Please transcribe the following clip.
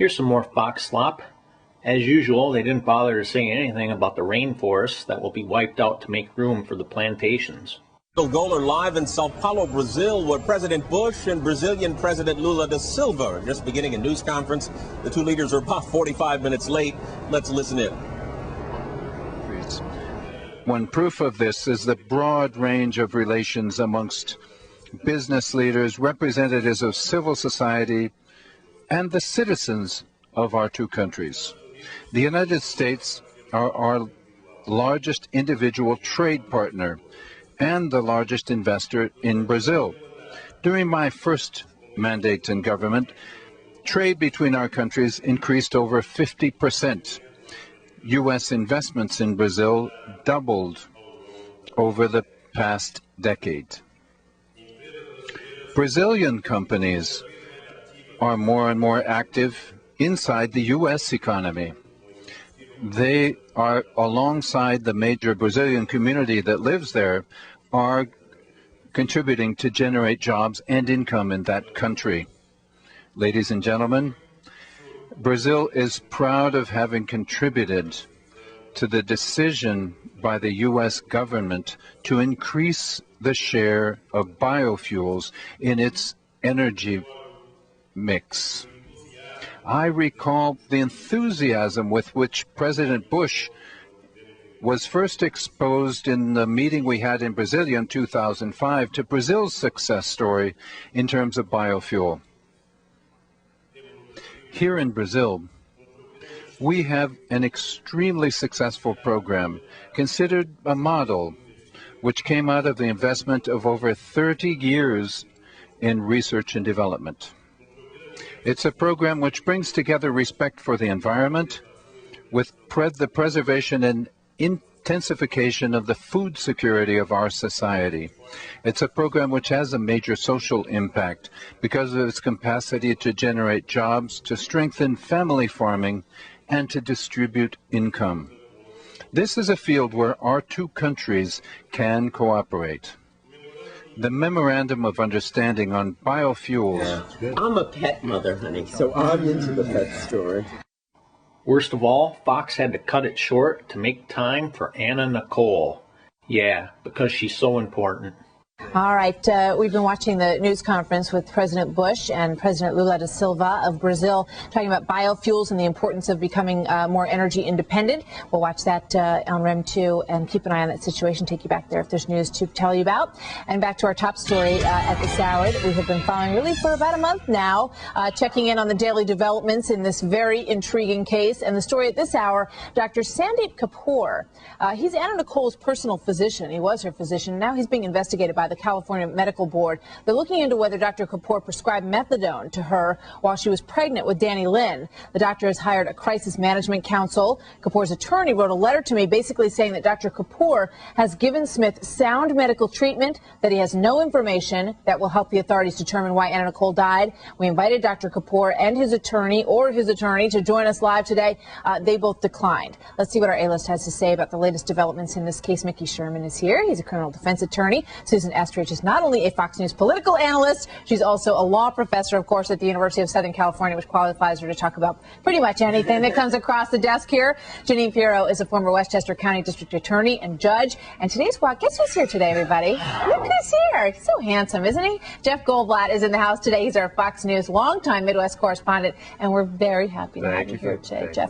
Here's some more Fox slop. As usual, they didn't bother to say anything about the rainforests that will be wiped out to make room for the plantations. Bill Goler live in Sao Paulo, Brazil, where President Bush and Brazilian President Lula da Silva are just beginning a news conference. The two leaders are about 45 minutes late. Let's listen in. One proof of this is the broad range of relations amongst business leaders, representatives of civil society, and the citizens of our two countries. The United States are our largest individual trade partner and the largest investor in Brazil. During my first mandate in government, trade between our countries increased over 50%. U.S. investments in Brazil doubled over the past decade. Brazilian companies are more and more active inside the U.S. economy. They are, alongside the major Brazilian community that lives there, are contributing to generate jobs and income in that country. Ladies and gentlemen, Brazil is proud of having contributed to the decision by the U.S. government to increase the share of biofuels in its energy mix. I recall the enthusiasm with which President Bush was first exposed in the meeting we had in Brasilia in 2005 to Brazil's success story in terms of biofuel. Here in Brazil, we have an extremely successful program, considered a model, which came out of the investment of over 30 years in research and development. It's a program which brings together respect for the environment with the preservation and intensification of the food security of our society. It's a program which has a major social impact because of its capacity to generate jobs, to strengthen family farming, and to distribute income. This is a field where our two countries can cooperate. The Memorandum of Understanding on Biofuels. Yeah. I'm a pet mother, honey, so I'm into the pet story. Worst of all, Fox had to cut it short to make time for Anna Nicole. Yeah, because she's so important. All right, we've been watching the news conference with President Bush and President Lula da Silva of Brazil talking about biofuels and the importance of becoming more energy independent. We'll watch that on REM 2 and keep an eye on that situation, take you back there if there's news to tell you about. And back to our top story at this hour that we have been following really for about a month now, checking in on the daily developments in this very intriguing case. And the story at this hour, Dr. Sandeep Kapoor, he's Anna Nicole's personal physician. He was her physician. Now he's being investigated by the California Medical Board. They're looking into whether Dr. Kapoor prescribed methadone to her while she was pregnant with Danny Lynn. The doctor has hired a crisis management council. Kapoor's attorney wrote a letter to me basically saying that Dr. Kapoor has given Smith sound medical treatment, that he has no information that will help the authorities determine why Anna Nicole died. We invited Dr. Kapoor and his attorney to join us live today. They both declined. Let's see what our A-list has to say about the latest developments in this case. Mickey Sherman is here. He's a criminal defense attorney. Susan Estrich is not only a Fox News political analyst, she's also a law professor, of course, at the University of Southern California, which qualifies her to talk about pretty much anything that comes across the desk here. Janine Pirro is a former Westchester County District Attorney and judge. And today's walk, guess who's here today, everybody? Look who's here. He's so handsome, isn't he? Jeff Goldblatt is in the house today. He's our Fox News longtime Midwest correspondent, and we're very happy to have you here today, Jeff.